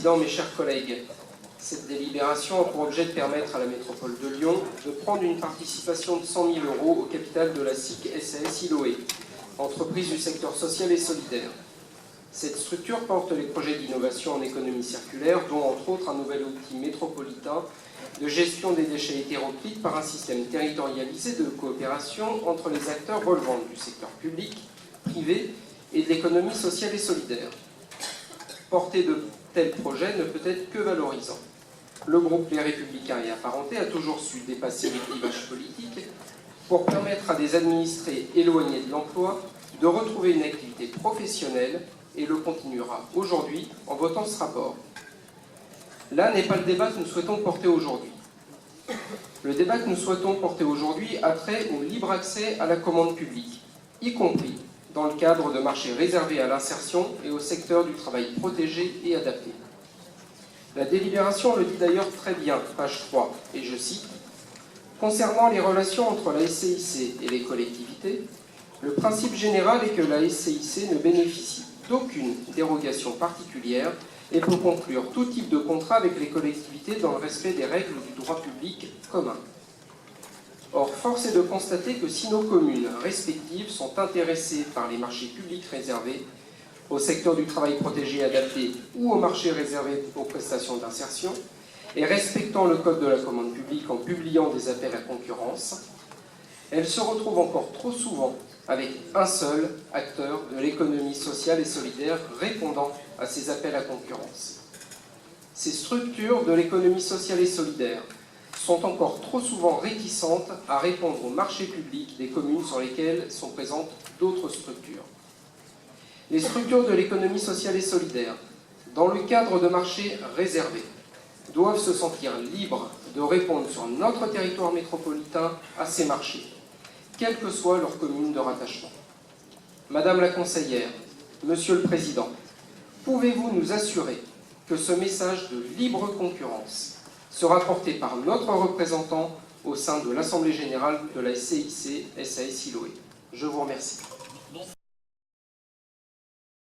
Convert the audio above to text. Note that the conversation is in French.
Président, mes chers collègues, cette délibération a pour objet de permettre à la métropole de Lyon de prendre une participation de 100 000 € au capital de la SIC SAS Iloé, entreprise du secteur social et solidaire. Cette structure porte les projets d'innovation en économie circulaire, dont entre autres un nouvel outil métropolitain de gestion des déchets hétéroclites par un système territorialisé de coopération entre les acteurs relevant du secteur public, privé et de l'économie sociale et solidaire. Porter de tels projets ne peut être que valorisant. Le groupe Les Républicains et Apparentés a toujours su dépasser les clivages politiques pour permettre à des administrés éloignés de l'emploi de retrouver une activité professionnelle et le continuera aujourd'hui en votant ce rapport. Là n'est pas le débat que nous souhaitons porter aujourd'hui. Le débat que nous souhaitons porter aujourd'hui a trait au libre accès à la commande publique, y compris dans le cadre de marchés réservés à l'insertion et au secteur du travail protégé et adapté. La délibération le dit d'ailleurs très bien, page 3, et je cite « Concernant les relations entre la SCIC et les collectivités, le principe général est que la SCIC ne bénéficie d'aucune dérogation particulière et peut conclure tout type de contrat avec les collectivités dans le respect des règles du droit public commun. Or, force est de constater que si nos communes respectives sont intéressées par les marchés publics réservés au secteur du travail protégé et adapté ou aux marchés réservés aux prestations d'insertion, et respectant le code de la commande publique en publiant des appels à concurrence, elles se retrouvent encore trop souvent avec un seul acteur de l'économie sociale et solidaire répondant à ces appels à concurrence. Ces structures de l'économie sociale et solidaire sont encore trop souvent réticentes à répondre aux marchés publics des communes sur lesquelles sont présentes d'autres structures. Les structures de l'économie sociale et solidaire, dans le cadre de marchés réservés, doivent se sentir libres de répondre sur notre territoire métropolitain à ces marchés, quelle que soit leur commune de rattachement. Madame la conseillère, Monsieur le Président, pouvez-vous nous assurer que ce message de libre concurrence sera porté par notre représentant au sein de l'Assemblée générale de la SCIC SAS Iloé? Je vous remercie.